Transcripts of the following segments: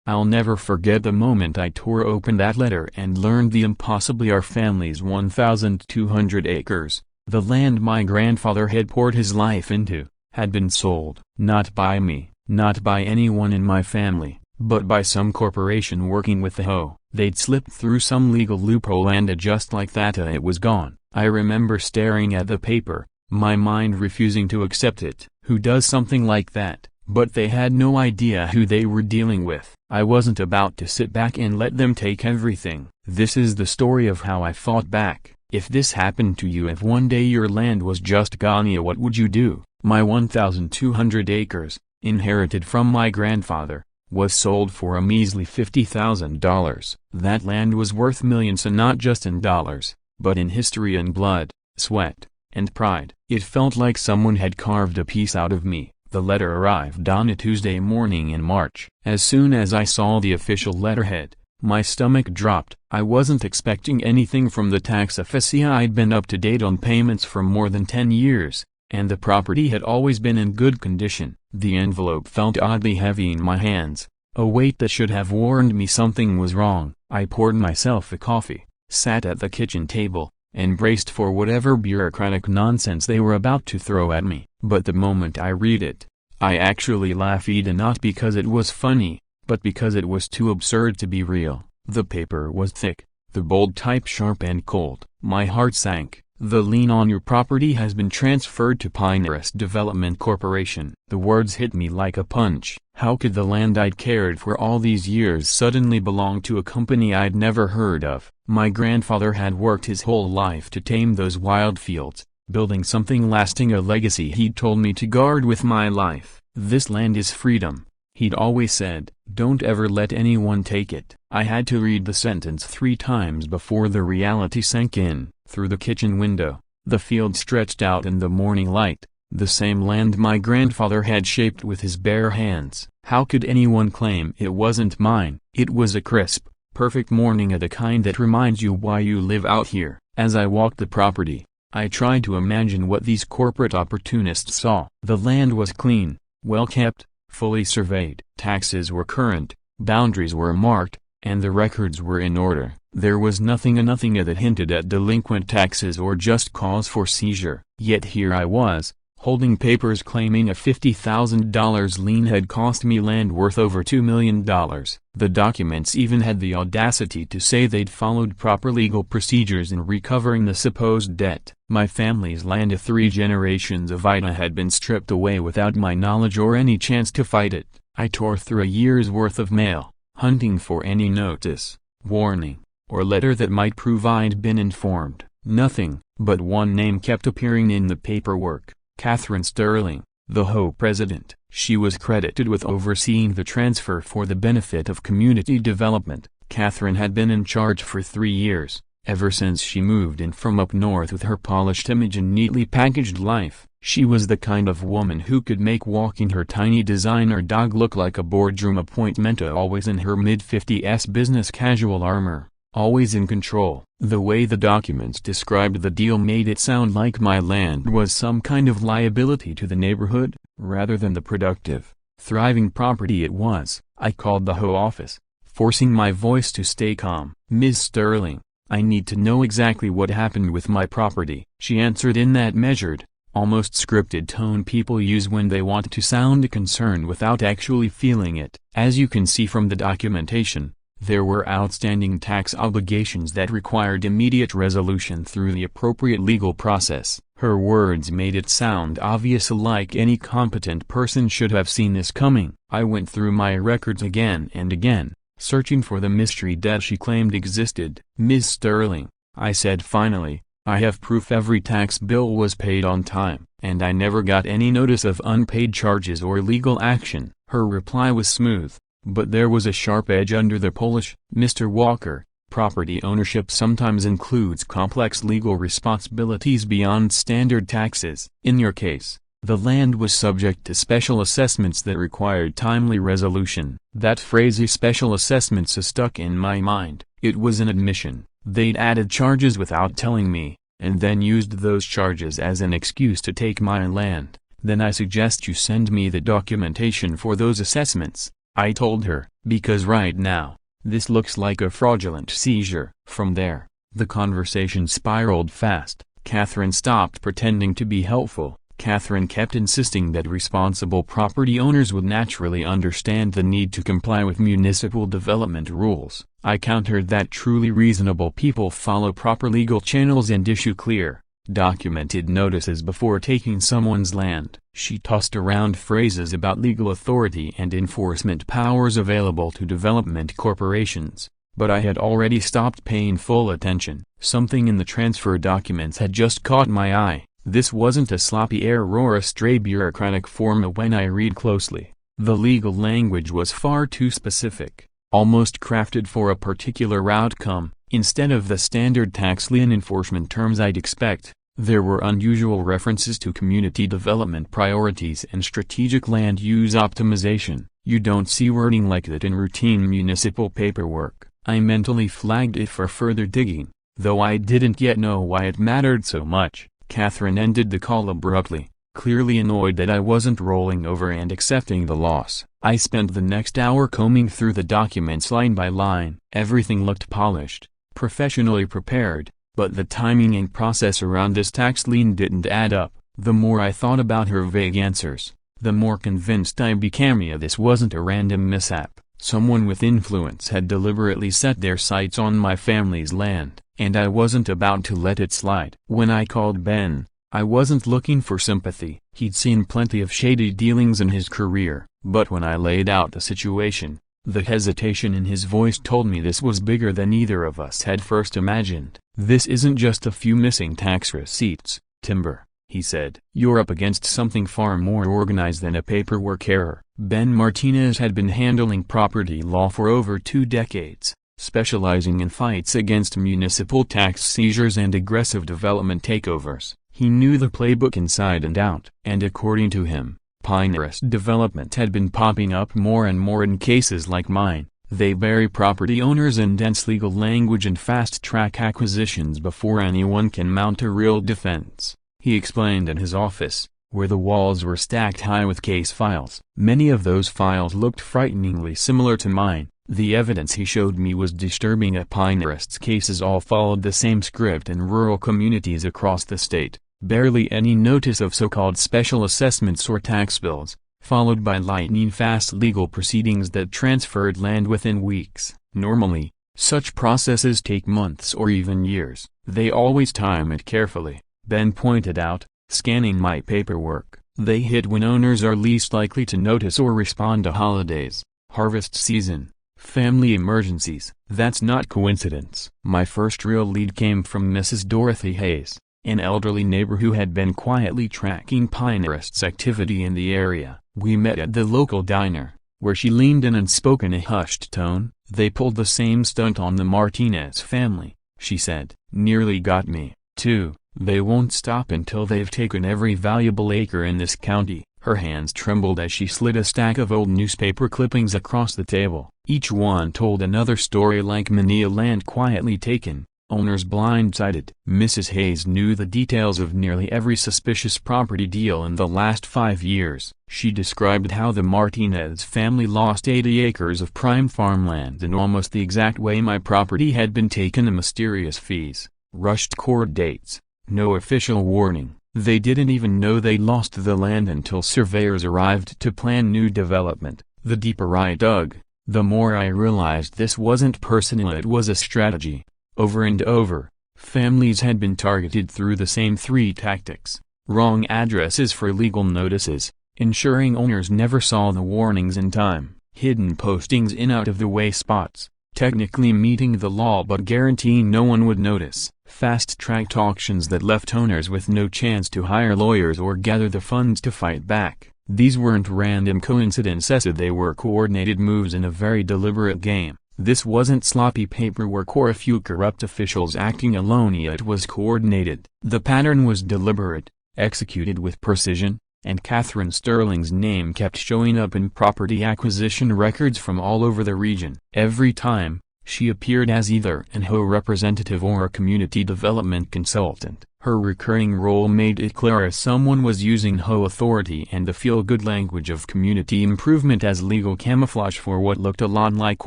I'll never forget the moment I tore open that letter and learned the impossibly our family's 1,200 acres, the land my grandfather had poured his life into, had been sold. Not by me, not by anyone in my family, but by some corporation working with the HOA. They'd slipped through some legal loophole and just like that it was gone. I remember staring at the paper, my mind refusing to accept it. Who does something like that? But they had no idea who they were dealing with. I wasn't about to sit back and let them take everything. This is the story of how I fought back. If this happened to you, if one day your land was just gone, what would you do? My 1,200 acres, inherited from my grandfather, was sold for a measly $50,000. That land was worth millions, and not just in dollars, but in history and blood, sweat, and pride. It felt like someone had carved a piece out of me. The letter arrived on a Tuesday morning in March. As soon as I saw the official letterhead, my stomach dropped. I wasn't expecting anything from the tax office. I'd been up to date on payments for more than 10 years, and the property had always been in good condition. The envelope felt oddly heavy in my hands, a weight that should have warned me something was wrong. I poured myself a coffee, sat at the kitchen table, and braced for whatever bureaucratic nonsense they were about to throw at me. But the moment I read it, I actually laughed, not because it was funny, but because it was too absurd to be real. The paper was thick, the bold type sharp and cold. My heart sank. The lien on your property has been transferred to Pinehurst Development Corporation. The words hit me like a punch. How could the land I'd cared for all these years suddenly belong to a company I'd never heard of? My grandfather had worked his whole life to tame those wild fields, building something lasting, a legacy he'd told me to guard with my life. This land is freedom, he'd always said. Don't ever let anyone take it. I had to read the sentence 3 times before the reality sank in. Through the kitchen window, the field stretched out in the morning light, the same land my grandfather had shaped with his bare hands. How could anyone claim it wasn't mine? It was a crisp, perfect morning, of the kind that reminds you why you live out here. As I walked the property, I tried to imagine what these corporate opportunists saw. The land was clean, well kept, fully surveyed. Taxes were current, boundaries were marked, and the records were in order. There was nothing that hinted at delinquent taxes or just cause for seizure. Yet here I was, holding papers claiming a $50,000 lien had cost me land worth over $2 million. The documents even had the audacity to say they'd followed proper legal procedures in recovering the supposed debt. My family's land, 3 generations of Ida, had been stripped away without my knowledge or any chance to fight it. I tore through a year's worth of mail, hunting for any notice, warning, or letter that might prove I'd been informed. Nothing, but one name kept appearing in the paperwork: Catherine Sterling, the HOA president. She was credited with overseeing the transfer for the benefit of community development. Catherine had been in charge for 3 years, ever since she moved in from up north with her polished image and neatly packaged life. She was the kind of woman who could make walking her tiny designer dog look like a boardroom appointment, always in her mid-50s business casual armor, always in control. The way the documents described the deal made it sound like my land was some kind of liability to the neighborhood, rather than the productive, thriving property it was. I called the HOA office, forcing my voice to stay calm. "Ms. Sterling, I need to know exactly what happened with my property." She answered in that measured, almost scripted tone people use when they want to sound concerned without actually feeling it. "As you can see from the documentation, there were outstanding tax obligations that required immediate resolution through the appropriate legal process." Her words made it sound obvious, like any competent person should have seen this coming. I went through my records again and again, searching for the mystery debt she claimed existed. "Ms. Sterling," I said finally, "I have proof every tax bill was paid on time, and I never got any notice of unpaid charges or legal action." Her reply was smooth, but there was a sharp edge under the polish. "Mr. Walker, property ownership sometimes includes complex legal responsibilities beyond standard taxes. In your case, the land was subject to special assessments that required timely resolution." That phrase, "special assessments," stuck in my mind. It was an admission. They'd added charges without telling me, and then used those charges as an excuse to take my land. "Then I suggest you send me the documentation for those assessments," I told her. Because right now, this looks like a fraudulent seizure. From there, the conversation spiraled fast. Catherine stopped pretending to be helpful. Catherine kept insisting that responsible property owners would naturally understand the need to comply with municipal development rules. I countered that truly reasonable people follow proper legal channels and issue clear, documented notices before taking someone's land. She tossed around phrases about legal authority and enforcement powers available to development corporations, but I had already stopped paying full attention. Something in the transfer documents had just caught my eye. This wasn't a sloppy error or a stray bureaucratic form when I read closely. The legal language was far too specific, almost crafted for a particular outcome. Instead of the standard tax lien enforcement terms I'd expect, there were unusual references to community development priorities and strategic land use optimization. You don't see wording like that in routine municipal paperwork. I mentally flagged it for further digging, though I didn't yet know why it mattered so much. Catherine ended the call abruptly, clearly annoyed that I wasn't rolling over and accepting the loss. I spent the next hour combing through the documents line by line. Everything looked polished, professionally prepared, but the timing and process around this tax lien didn't add up. The more I thought about her vague answers, the more convinced I became this wasn't a random mishap. Someone with influence had deliberately set their sights on my family's land, and I wasn't about to let it slide. When I called Ben, I wasn't looking for sympathy. He'd seen plenty of shady dealings in his career, but when I laid out the situation, the hesitation in his voice told me this was bigger than either of us had first imagined. "This isn't just a few missing tax receipts, Timber," he said. "You're up against something far more organized than a paperwork error." Ben Martinez had been handling property law for over 2 decades, specializing in fights against municipal tax seizures and aggressive development takeovers. He knew the playbook inside and out. And according to him, Pinterest development had been popping up more and more in cases like mine. They bury property owners in dense legal language and fast-track acquisitions before anyone can mount a real defense. He explained in his office, where the walls were stacked high with case files. Many of those files looked frighteningly similar to mine. The evidence he showed me was disturbing. Pinterest's cases all followed the same script in rural communities across the state. Barely any notice of so-called special assessments or tax bills, followed by lightning-fast legal proceedings that transferred land within weeks. Normally, such processes take months or even years. They always time it carefully, Ben pointed out, scanning my paperwork. They hit when owners are least likely to notice or respond to holidays, harvest season, family emergencies. That's not coincidence. My first real lead came from Mrs. Dorothy Hayes, an elderly neighbor who had been quietly tracking Pinterest's activity in the area. We met at the local diner, where she leaned in and spoke in a hushed tone. "They pulled the same stunt on the Martinez family," she said. "Nearly got me, too. They won't stop until they've taken every valuable acre in this county." Her hands trembled as she slid a stack of old newspaper clippings across the table. Each one told another story like many a land quietly taken, owners blindsided. Mrs. Hayes knew the details of nearly every suspicious property deal in the last 5 years. She described how the Martinez family lost 80 acres of prime farmland in almost the exact way my property had been taken. Mysterious fees, rushed court dates, no official warning. They didn't even know they lost the land until surveyors arrived to plan new development. The deeper I dug, the more I realized this wasn't personal, it was a strategy. Over and over, families had been targeted through the same 3 tactics: wrong addresses for legal notices, ensuring owners never saw the warnings in time, hidden postings in out-of-the-way spots, technically meeting the law but guaranteeing no one would notice, fast-tracked auctions that left owners with no chance to hire lawyers or gather the funds to fight back. These weren't random coincidences, they were coordinated moves in a very deliberate game. This wasn't sloppy paperwork or a few corrupt officials acting alone, it was coordinated. The pattern was deliberate, executed with precision, and Catherine Sterling's name kept showing up in property acquisition records from all over the region. Every time, she appeared as either an HOA representative or a community development consultant. Her recurring role made it clear as someone was using HOA authority and the feel-good language of community improvement as legal camouflage for what looked a lot like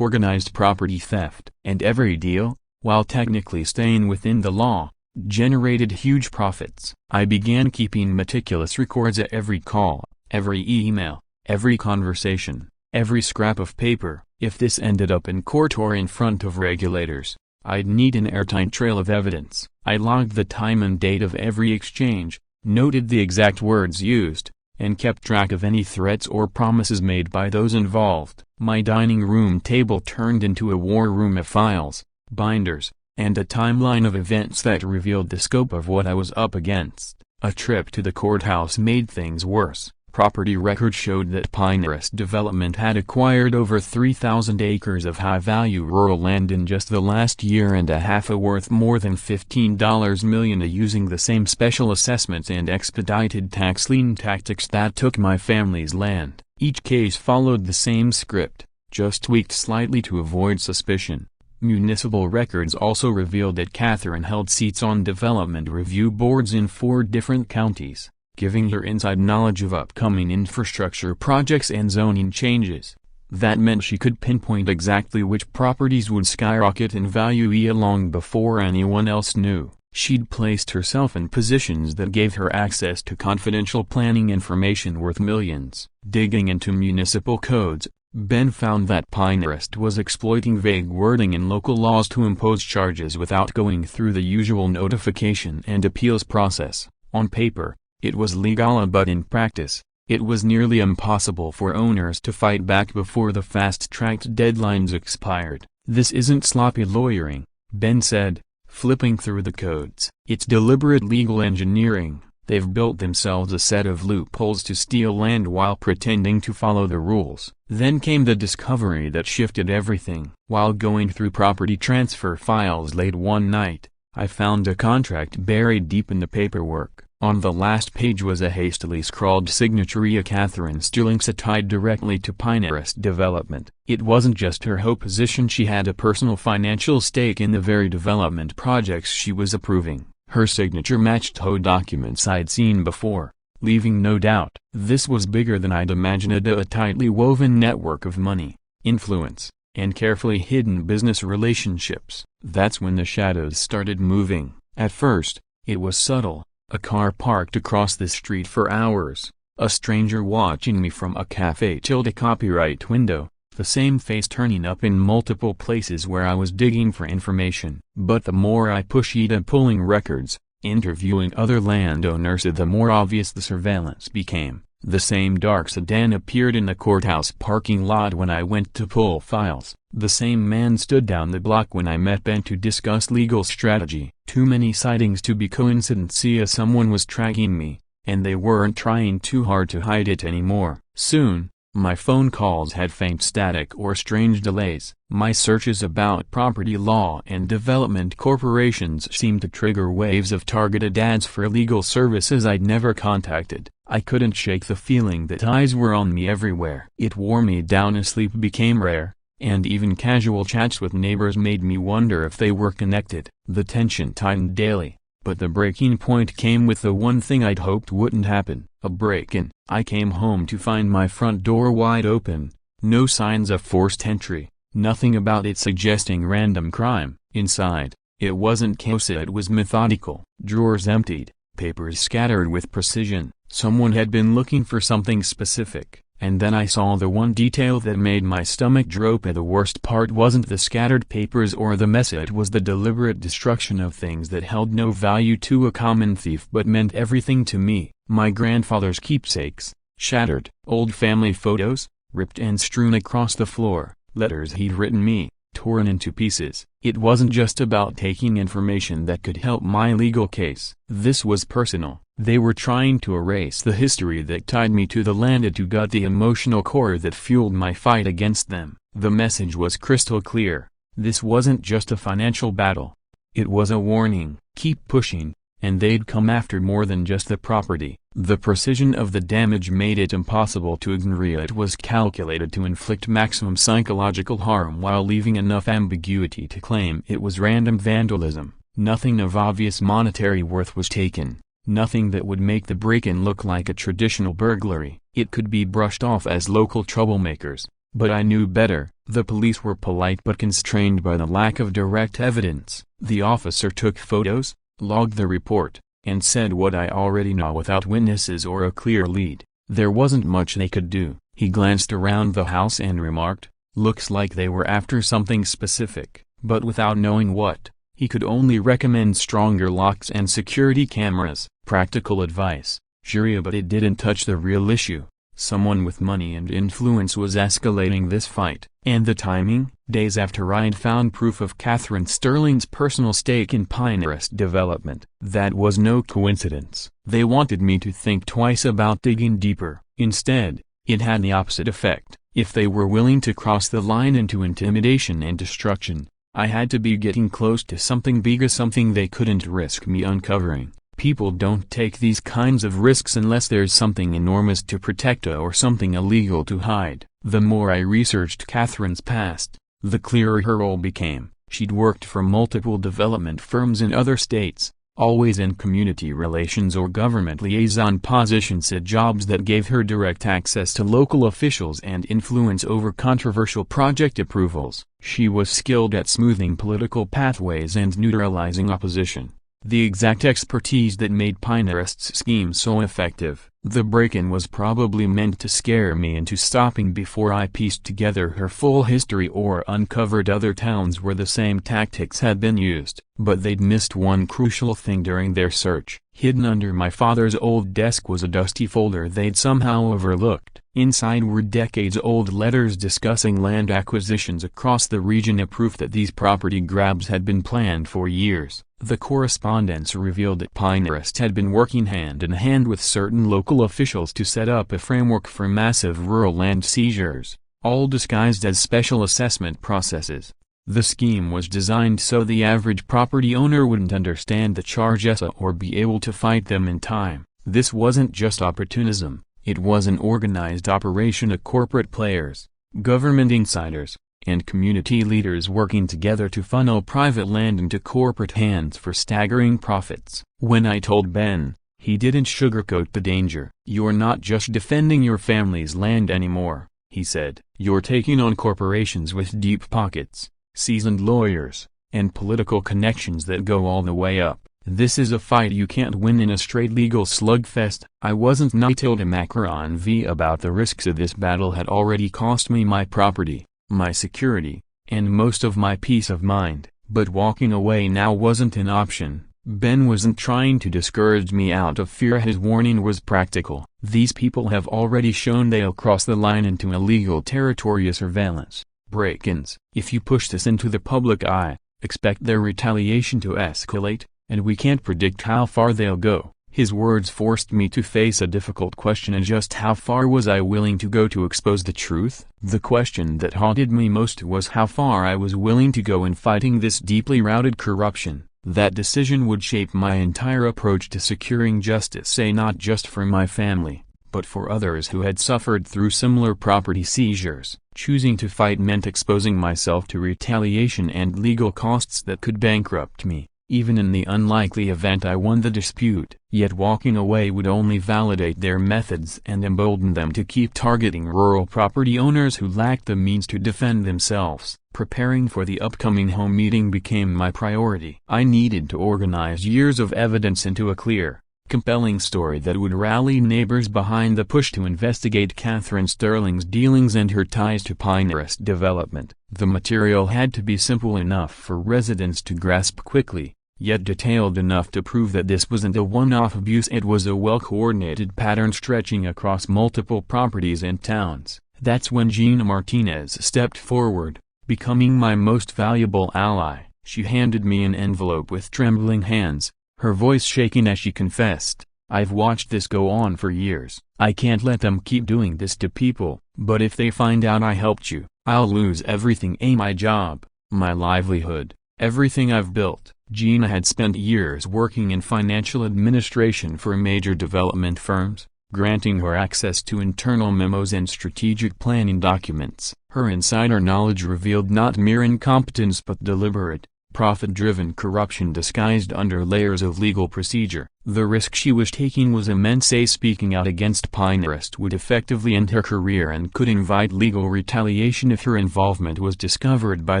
organized property theft. And every deal, while technically staying within the law, generated huge profits. I began keeping meticulous records of every call, every email, every conversation, every scrap of paper. If this ended up in court or in front of regulators, I'd need an airtight trail of evidence. I logged the time and date of every exchange, noted the exact words used, and kept track of any threats or promises made by those involved. My dining room table turned into a war room of files, binders, and a timeline of events that revealed the scope of what I was up against. A trip to the courthouse made things worse. Property records showed that Pinterest Development had acquired over 3,000 acres of high-value rural land in just the last year and a half, worth more than $15 million, using the same special assessments and expedited tax lien tactics that took my family's land. Each case followed the same script, just tweaked slightly to avoid suspicion. Municipal records also revealed that Catherine held seats on development review boards in 4 different counties, giving her inside knowledge of upcoming infrastructure projects and zoning changes. That meant she could pinpoint exactly which properties would skyrocket in value long before anyone else knew. She'd placed herself in positions that gave her access to confidential planning information worth millions. Digging into municipal codes, Ben found that Pinterest was exploiting vague wording in local laws to impose charges without going through the usual notification and appeals process. On paper, it was legal, but in practice, it was nearly impossible for owners to fight back before the fast-tracked deadlines expired. "This isn't sloppy lawyering," Ben said, flipping through the codes. "It's deliberate legal engineering. They've built themselves a set of loopholes to steal land while pretending to follow the rules." Then came the discovery that shifted everything. While going through property transfer files late one night, I found a contract buried deep in the paperwork. On the last page was a hastily scrawled signature of Catherine Stirling's tied directly to Pinterest Development. It wasn't just her HOA position, she had a personal financial stake in the very development projects she was approving. Her signature matched HOA documents I'd seen before, leaving no doubt. This was bigger than I'd imagined, a tightly woven network of money, influence, and carefully hidden business relationships. That's when the shadows started moving. At first, it was subtle. A car parked across the street for hours, a stranger watching me from a cafe-copyright window, the same face turning up in multiple places where I was digging for information. But the more I pushed into pulling records, interviewing other landowners, the more obvious the surveillance became. The same dark sedan appeared in the courthouse parking lot when I went to pull files. The same man stood down the block when I met Ben to discuss legal strategy. Too many sightings to be coincidence. Someone was tracking me, and they weren't trying too hard to hide it anymore. Soon, my phone calls had faint static or strange delays. My searches about property law and development corporations seemed to trigger waves of targeted ads for legal services I'd never contacted. I couldn't shake the feeling that eyes were on me everywhere. It wore me down as sleep became rare, and even casual chats with neighbors made me wonder if they were connected. The tension tightened daily, but the breaking point came with the one thing I'd hoped wouldn't happen: a break-in. I came home to find my front door wide open, no signs of forced entry, nothing about it suggesting random crime. Inside, it wasn't chaos, it was methodical. Drawers emptied, papers scattered with precision. Someone had been looking for something specific. And then I saw the one detail that made my stomach drop. The worst part wasn't the scattered papers or the mess, it was the deliberate destruction of things that held no value to a common thief but meant everything to me. My grandfather's keepsakes, shattered, old family photos, ripped and strewn across the floor, letters he'd written me, torn into pieces. It wasn't just about taking information that could help my legal case. This was personal. They were trying to erase the history that tied me to the land, to gut the emotional core that fueled my fight against them. The message was crystal clear. This wasn't just a financial battle. It was a warning. Keep pushing, and they'd come after more than just the property. The precision of the damage made it impossible to ignore. It was calculated to inflict maximum psychological harm while leaving enough ambiguity to claim it was random vandalism. Nothing of obvious monetary worth was taken, nothing that would make the break-in look like a traditional burglary. It could be brushed off as local troublemakers, but I knew better. The police were polite but constrained by the lack of direct evidence. The officer took photos, logged the report, and said what I already know without witnesses or a clear lead. There wasn't much they could do. He glanced around the house and remarked, "Looks like they were after something specific," but without knowing what, he could only recommend stronger locks and security cameras. Practical advice, sure, but it didn't touch the real issue. Someone with money and influence was escalating this fight. And the timing? Days after I'd found proof of Catherine Sterling's personal stake in Pinehurst development. That was no coincidence. They wanted me to think twice about digging deeper. Instead, it had the opposite effect. If they were willing to cross the line into intimidation and destruction, I had to be getting close to something bigger, something they couldn't risk me uncovering. People don't take these kinds of risks unless there's something enormous to protect or something illegal to hide. The more I researched Catherine's past, the clearer her role became. She'd worked for multiple development firms in other states, always in community relations or government liaison positions, at jobs that gave her direct access to local officials and influence over controversial project approvals. She was skilled at smoothing political pathways and neutralizing opposition. The exact expertise that made Pinehurst's scheme so effective. The break-in was probably meant to scare me into stopping before I pieced together her full history or uncovered other towns where the same tactics had been used. But they'd missed one crucial thing during their search. Hidden under my father's old desk was a dusty folder they'd somehow overlooked. Inside were decades-old letters discussing land acquisitions across the region, a proof that these property grabs had been planned for years. The correspondence revealed that Pinehurst had been working hand in hand with certain local officials to set up a framework for massive rural land seizures, all disguised as special assessment processes. The scheme was designed so the average property owner wouldn't understand the charges or be able to fight them in time. This wasn't just opportunism, it was an organized operation of corporate players, government insiders, and community leaders working together to funnel private land into corporate hands for staggering profits. When I told Ben, he didn't sugarcoat the danger. "You're not just defending your family's land anymore," he said. "You're taking on corporations with deep pockets, seasoned lawyers, and political connections that go all the way up. This is a fight you can't win in a straight legal slugfest." I wasn't Matilda Macron V about the risks of this battle had already cost me my property, my security, and most of my peace of mind, but walking away now wasn't an option. Ben wasn't trying to discourage me out of fear, his warning was practical. These people have already shown they'll cross the line into illegal territory, surveillance, break-ins. If you push this into the public eye, expect their retaliation to escalate, and we can't predict how far they'll go. His words forced me to face a difficult question: and just how far was I willing to go to expose the truth? The question that haunted me most was how far I was willing to go in fighting this deeply rooted corruption. That decision would shape my entire approach to securing justice, not just for my family, but for others who had suffered through similar property seizures. Choosing to fight meant exposing myself to retaliation and legal costs that could bankrupt me, even in the unlikely event I won the dispute. Yet walking away would only validate their methods and embolden them to keep targeting rural property owners who lacked the means to defend themselves. Preparing for the upcoming home meeting became my priority. I needed to organize years of evidence into a clear, compelling story that would rally neighbors behind the push to investigate Catherine Sterling's dealings and her ties to Pinehurst development. The material had to be simple enough for residents to grasp quickly, yet detailed enough to prove that this wasn't a one-off abuse. It was a well-coordinated pattern stretching across multiple properties and towns. That's when Gina Martinez stepped forward, becoming my most valuable ally. She handed me an envelope with trembling hands, her voice shaking as she confessed, "I've watched this go on for years. I can't let them keep doing this to people, but if they find out I helped you, I'll lose everything, my job, my livelihood, everything I've built." Gina had spent years working in financial administration for major development firms, granting her access to internal memos and strategic planning documents. Her insider knowledge revealed not mere incompetence but deliberate, profit-driven corruption disguised under layers of legal procedure. The risk she was taking was immense. Speaking out against Pinterest would effectively end her career and could invite legal retaliation if her involvement was discovered by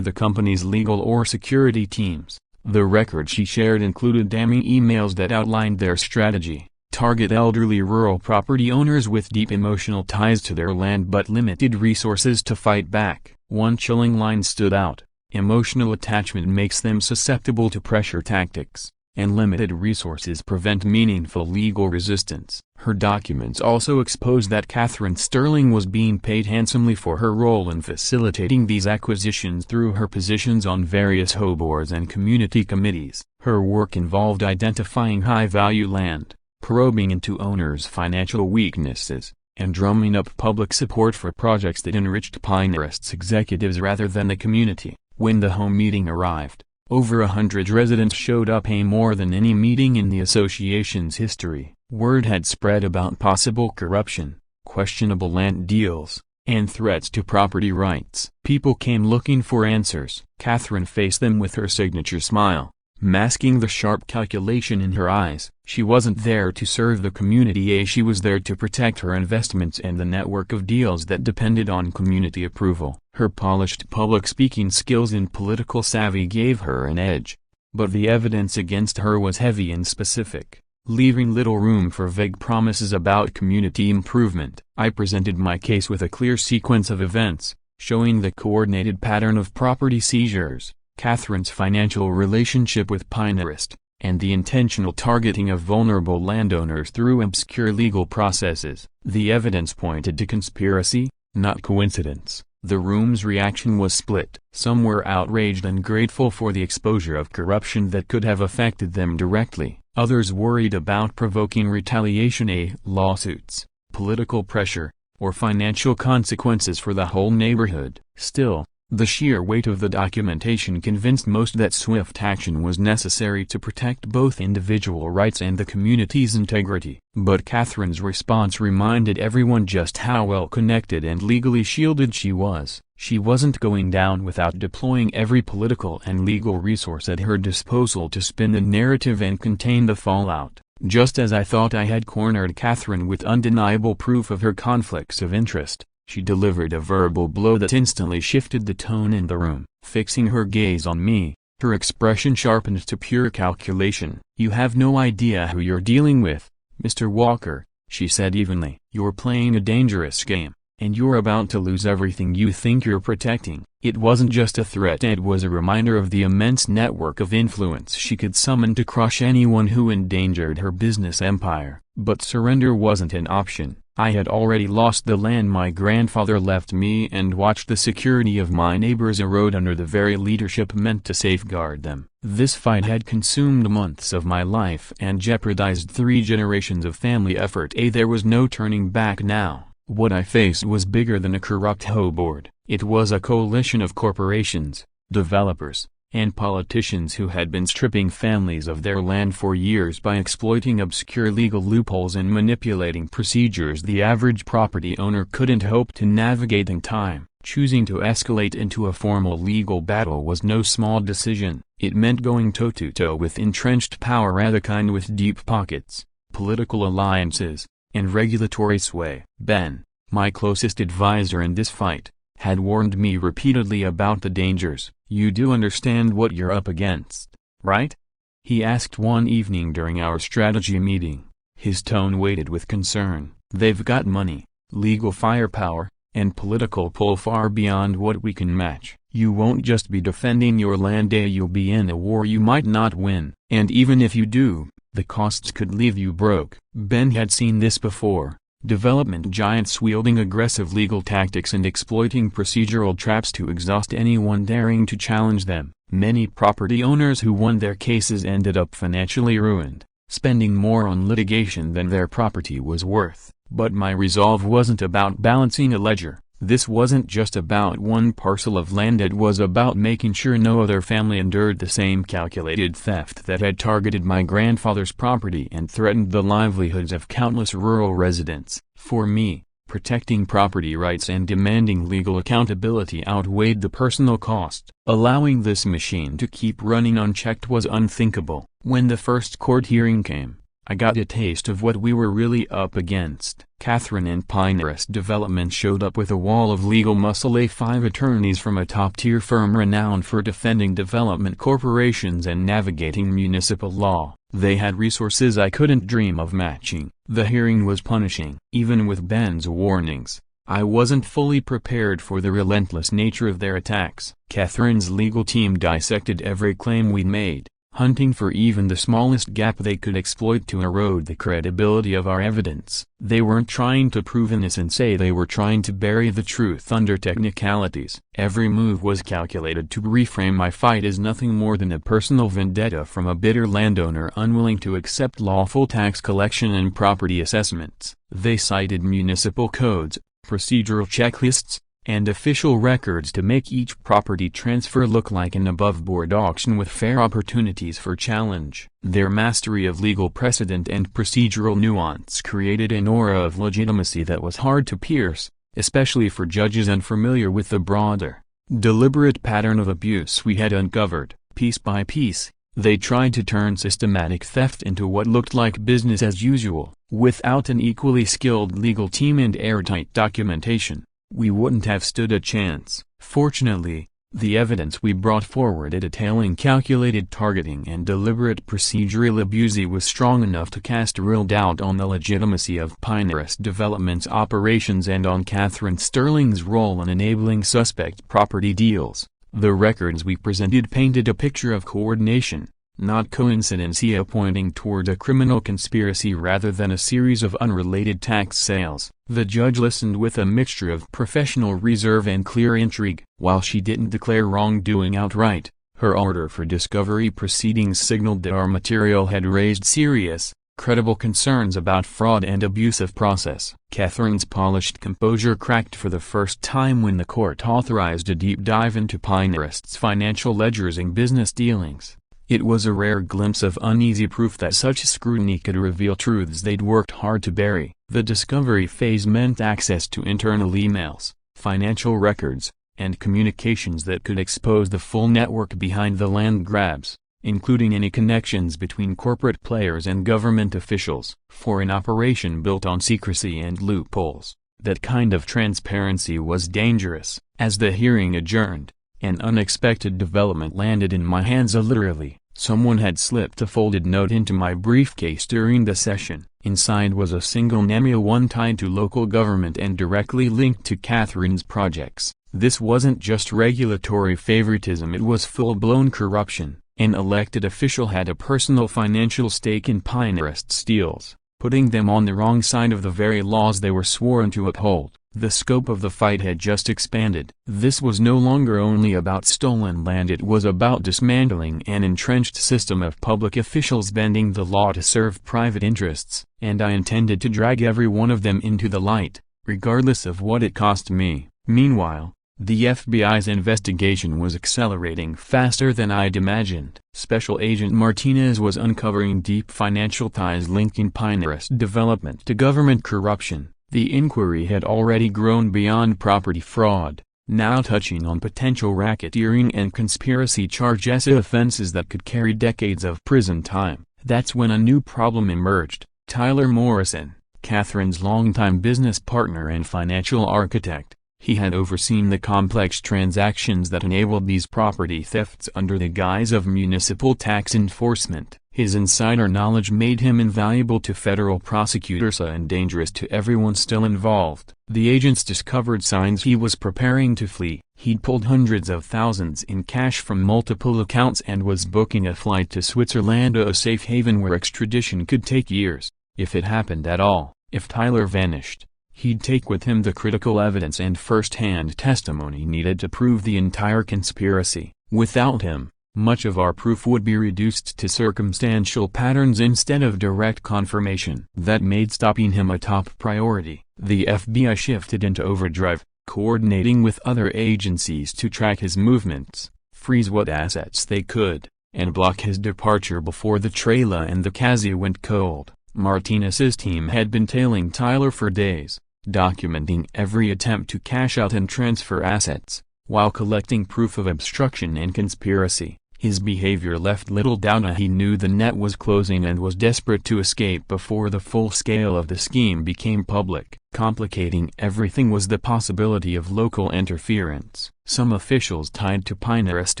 the company's legal or security teams. The record she shared included damning emails that outlined their strategy: target elderly rural property owners with deep emotional ties to their land but limited resources to fight back. One chilling line stood out: emotional attachment makes them susceptible to pressure tactics, and limited resources prevent meaningful legal resistance. Her documents also exposed that Catherine Sterling was being paid handsomely for her role in facilitating these acquisitions through her positions on various HOA boards and community committees. Her work involved identifying high-value land, probing into owners' financial weaknesses, and drumming up public support for projects that enriched Pinterest's executives rather than the community. When the home meeting arrived, over 100 residents showed up, more than any meeting in the association's history. Word had spread about possible corruption, questionable land deals, and threats to property rights. People came looking for answers. Catherine faced them with her signature smile, masking the sharp calculation in her eyes. She wasn't there to serve the community, she was there to protect her investments and the network of deals that depended on community approval. Her polished public speaking skills and political savvy gave her an edge, but the evidence against her was heavy and specific, leaving little room for vague promises about community improvement. I presented my case with a clear sequence of events, showing the coordinated pattern of property seizures, Catherine's financial relationship with Pinterest, and the intentional targeting of vulnerable landowners through obscure legal processes. The evidence pointed to conspiracy, not coincidence. The room's reaction was split. Some were outraged and grateful for the exposure of corruption that could have affected them directly. Others worried about provoking retaliation, lawsuits, political pressure, or financial consequences for the whole neighborhood. Still, the sheer weight of the documentation convinced most that swift action was necessary to protect both individual rights and the community's integrity. But Catherine's response reminded everyone just how well connected and legally shielded she was. She wasn't going down without deploying every political and legal resource at her disposal to spin the narrative and contain the fallout. Just as I thought I had cornered Catherine with undeniable proof of her conflicts of interest, she delivered a verbal blow that instantly shifted the tone in the room. Fixing her gaze on me, her expression sharpened to pure calculation. "You have no idea who you're dealing with, Mr. Walker," she said evenly. "You're playing a dangerous game, and you're about to lose everything you think you're protecting." It wasn't just a threat, it was a reminder of the immense network of influence she could summon to crush anyone who endangered her business empire. But surrender wasn't an option. I had already lost the land my grandfather left me and watched the security of my neighbors erode under the very leadership meant to safeguard them. This fight had consumed months of my life and jeopardized 3 generations of family effort. There was no turning back now. What I faced was bigger than a corrupt HOA board. It was a coalition of corporations, developers, and politicians who had been stripping families of their land for years by exploiting obscure legal loopholes and manipulating procedures the average property owner couldn't hope to navigate in time. Choosing to escalate into a formal legal battle was no small decision. It meant going toe-to-toe with entrenched power, the kind with deep pockets, political alliances, and regulatory sway. Ben, my closest advisor in this fight, had warned me repeatedly about the dangers. "You do understand what you're up against, right?" he asked one evening during our strategy meeting. His tone weighted with concern. "They've got money, legal firepower, and political pull far beyond what we can match. You won't just be defending your land, you'll be in a war you might not win. And even if you do, the costs could leave you broke." Ben had seen this before. Development giants wielding aggressive legal tactics and exploiting procedural traps to exhaust anyone daring to challenge them. Many property owners who won their cases ended up financially ruined, spending more on litigation than their property was worth. But my resolve wasn't about balancing a ledger. This wasn't just about one parcel of land, it was about making sure no other family endured the same calculated theft that had targeted my grandfather's property and threatened the livelihoods of countless rural residents. For me, Protecting property rights and demanding legal accountability outweighed the personal cost. Allowing this machine to keep running unchecked was unthinkable. When the first court hearing came, I got a taste of what we were really up against. Catherine and Pinehurst Development showed up with a wall of legal muscle. 5 attorneys from a top-tier firm renowned for defending development corporations and navigating municipal law. They had resources I couldn't dream of matching. The hearing was punishing. Even with Ben's warnings, I wasn't fully prepared for the relentless nature of their attacks. Catherine's legal team dissected every claim we'd made, hunting for even the smallest gap they could exploit to erode the credibility of our evidence. They weren't trying to prove innocence, they were trying to bury the truth under technicalities. Every move was calculated to reframe my fight as nothing more than a personal vendetta from a bitter landowner unwilling to accept lawful tax collection and property assessments. They cited municipal codes, procedural checklists, and official records to make each property transfer look like an above-board auction with fair opportunities for challenge. Their mastery of legal precedent and procedural nuance created an aura of legitimacy that was hard to pierce, especially for judges unfamiliar with the broader, deliberate pattern of abuse we had uncovered. Piece by piece, they tried to turn systematic theft into what looked like business as usual. Without an equally skilled legal team and airtight documentation, we wouldn't have stood a chance. Fortunately, the evidence we brought forward detailing calculated targeting and deliberate procedural abuse was strong enough to cast real doubt on the legitimacy of Pinehurst Development's operations and on Catherine Sterling's role in enabling suspect property deals. The records we presented painted a picture of coordination, not coincidence, pointing toward a criminal conspiracy rather than a series of unrelated tax sales. The judge listened with a mixture of professional reserve and clear intrigue. While she didn't declare wrongdoing outright, her order for discovery proceedings signaled that our material had raised serious, credible concerns about fraud and abuse of process. Catherine's polished composure cracked for the first time when the court authorized a deep dive into Pinehurst's financial ledgers and business dealings. It was a rare glimpse of uneasy proof that such scrutiny could reveal truths they'd worked hard to bury. The discovery phase meant access to internal emails, financial records, and communications that could expose the full network behind the land grabs, including any connections between corporate players and government officials. For an operation built on secrecy and loopholes, that kind of transparency was dangerous. As the hearing adjourned, an unexpected development landed in my hands. Literally, someone had slipped a folded note into my briefcase during the session. Inside was a single name, one tied to local government and directly linked to Catherine's projects. This wasn't just regulatory favoritism, it was full-blown corruption. An elected official had a personal financial stake in Pinehurst's deals, putting them on the wrong side of the very laws they were sworn to uphold. The scope of the fight had just expanded. This was no longer only about stolen land, it was about dismantling an entrenched system of public officials bending the law to serve private interests, and I intended to drag every one of them into the light, regardless of what it cost me. Meanwhile, the FBI's investigation was accelerating faster than I'd imagined. Special Agent Martinez was uncovering deep financial ties linking Pinehurst Development to government corruption. The inquiry had already grown beyond property fraud, now touching on potential racketeering and conspiracy charges, offenses that could carry decades of prison time. That's when a new problem emerged. Tyler Morrison, Catherine's longtime business partner and financial architect, he had overseen the complex transactions that enabled these property thefts under the guise of municipal tax enforcement. His insider knowledge made him invaluable to federal prosecutors and dangerous to everyone still involved. The agents discovered signs he was preparing to flee. He'd pulled hundreds of thousands in cash from multiple accounts and was booking a flight to Switzerland, a safe haven where extradition could take years, if it happened at all. If Tyler vanished, he'd take with him the critical evidence and first-hand testimony needed to prove the entire conspiracy. Without him, much of our proof would be reduced to circumstantial patterns instead of direct confirmation. That made stopping him a top priority. The FBI shifted into overdrive, coordinating with other agencies to track his movements, freeze what assets they could, and block his departure before the trailer and the Kazi went cold. Martinez's team had been tailing Tyler for days, documenting every attempt to cash out and transfer assets, while collecting proof of obstruction and conspiracy. His behavior left little doubt he knew the net was closing and was desperate to escape before the full scale of the scheme became public. Complicating everything was the possibility of local interference. Some officials tied to Pinterest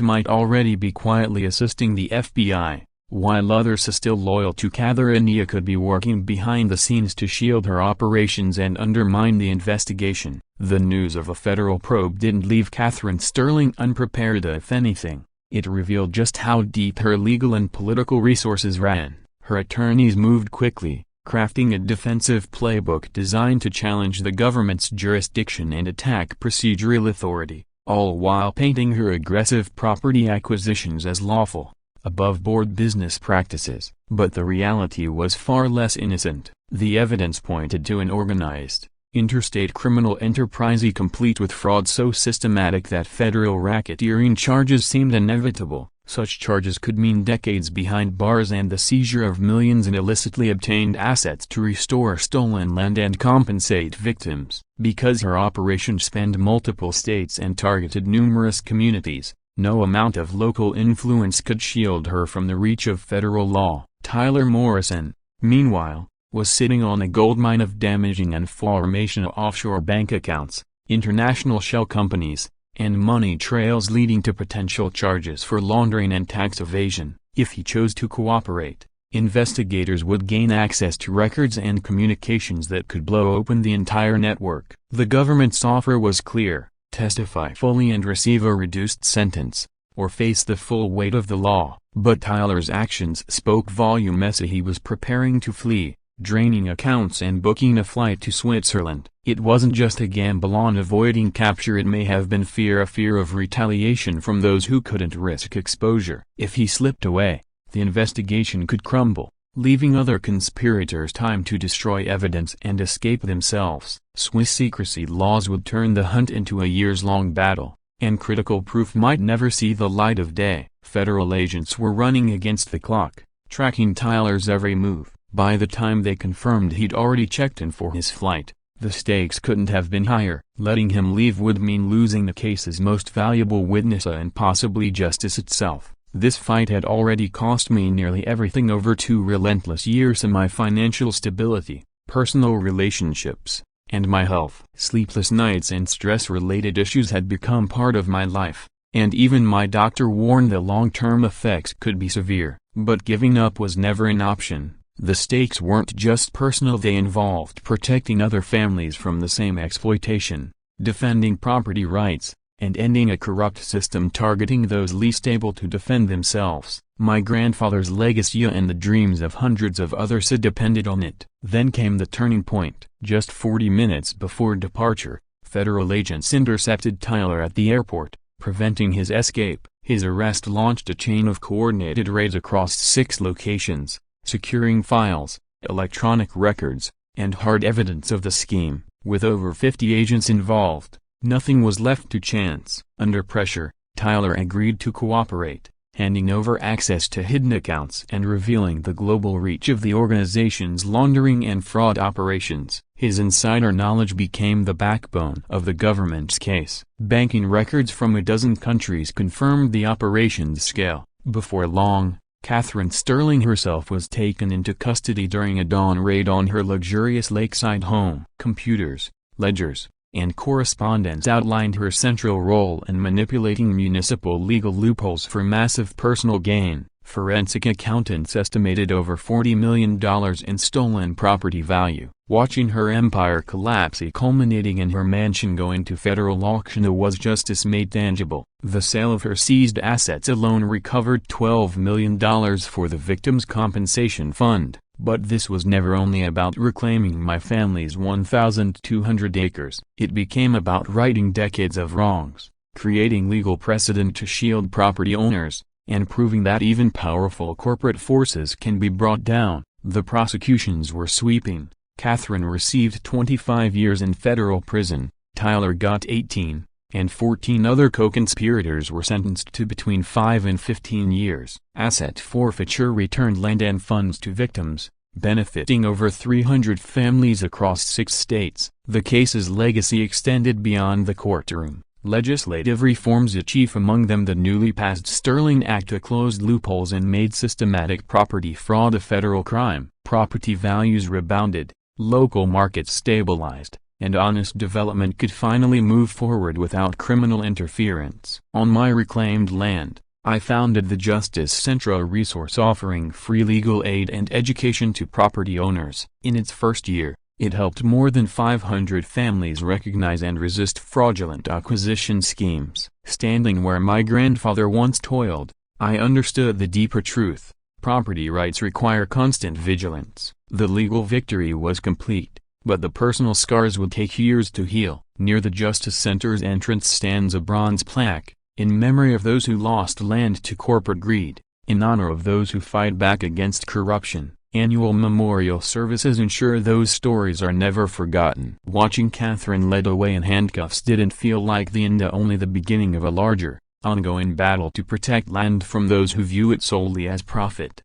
might already be quietly assisting the FBI, while others still loyal to Catherine could be working behind the scenes to shield her operations and undermine the investigation. The news of a federal probe didn't leave Catherine Sterling unprepared, if anything. It revealed just how deep her legal and political resources ran. Her attorneys moved quickly, crafting a defensive playbook designed to challenge the government's jurisdiction and attack procedural authority, all while painting her aggressive property acquisitions as lawful, above-board business practices. But the reality was far less innocent. The evidence pointed to an organized, interstate criminal enterprise complete with fraud so systematic that federal racketeering charges seemed inevitable. Such charges could mean decades behind bars and the seizure of millions in illicitly obtained assets to restore stolen land and compensate victims. Because her operation spanned multiple states and targeted numerous communities, no amount of local influence could shield her from the reach of federal law. Tyler Morrison, meanwhile, was sitting on a goldmine of damaging and information: offshore bank accounts, international shell companies, and money trails leading to potential charges for laundering and tax evasion. If he chose to cooperate, investigators would gain access to records and communications that could blow open the entire network. The government's offer was clear: testify fully and receive a reduced sentence, or face the full weight of the law. But Tyler's actions spoke volumes. He was preparing to flee, draining accounts and booking a flight to Switzerland. It wasn't just a gamble on avoiding capture, it may have been a fear of retaliation from those who couldn't risk exposure. If he slipped away, the investigation could crumble, leaving other conspirators time to destroy evidence and escape themselves. Swiss secrecy laws would turn the hunt into a years-long battle, and critical proof might never see the light of day. Federal agents were running against the clock, tracking Tyler's every move. By the time they confirmed he'd already checked in for his flight, the stakes couldn't have been higher. Letting him leave would mean losing the case's most valuable witness and possibly justice itself. This fight had already cost me nearly everything over 2 relentless years: my financial stability, personal relationships, and my health. Sleepless nights and stress-related issues had become part of my life, and even my doctor warned the long-term effects could be severe. But giving up was never an option. The stakes weren't just personal, they involved protecting other families from the same exploitation, defending property rights, and ending a corrupt system targeting those least able to defend themselves. My grandfather's legacy and the dreams of hundreds of others depended on it. Then came the turning point. Just 40 minutes before departure, federal agents intercepted Tyler at the airport, preventing his escape. His arrest launched a chain of coordinated raids across 6 locations, securing files, electronic records, and hard evidence of the scheme. With over 50 agents involved, nothing was left to chance. Under pressure, Tyler agreed to cooperate, handing over access to hidden accounts and revealing the global reach of the organization's laundering and fraud operations. His insider knowledge became the backbone of the government's case. Banking records from a dozen countries confirmed the operation's scale. Before long, Catherine Sterling herself was taken into custody during a dawn raid on her luxurious lakeside home. Computers, ledgers, and correspondence outlined her central role in manipulating municipal legal loopholes for massive personal gain. Forensic accountants estimated over $40 million in stolen property value. Watching her empire collapse, culminating in her mansion going to federal auction, was justice made tangible. The sale of her seized assets alone recovered $12 million for the Victims' Compensation Fund. But this was never only about reclaiming my family's 1,200 acres. It became about righting decades of wrongs, creating legal precedent to shield property owners, and proving that even powerful corporate forces can be brought down. The prosecutions were sweeping. Catherine received 25 years in federal prison, Tyler got 18, and 14 other co-conspirators were sentenced to between 5 and 15 years. Asset forfeiture returned land and funds to victims, benefiting over 300 families across 6 states. The case's legacy extended beyond the courtroom. Legislative reforms, chief among them the newly passed Sterling Act, closed loopholes and made systematic property fraud a federal crime. Property values rebounded, local markets stabilized, and honest development could finally move forward without criminal interference. On my reclaimed land, I founded the Justice Central resource offering free legal aid and education to property owners. In its first year, it helped more than 500 families recognize and resist fraudulent acquisition schemes. Standing where my grandfather once toiled, I understood the deeper truth: property rights require constant vigilance. The legal victory was complete, but the personal scars would take years to heal. Near the Justice Center's entrance stands a bronze plaque, in memory of those who lost land to corporate greed, in honor of those who fight back against corruption. Annual memorial services ensure those stories are never forgotten. Watching Catherine led away in handcuffs didn't feel like the end, only the beginning of a larger, ongoing battle to protect land from those who view it solely as profit.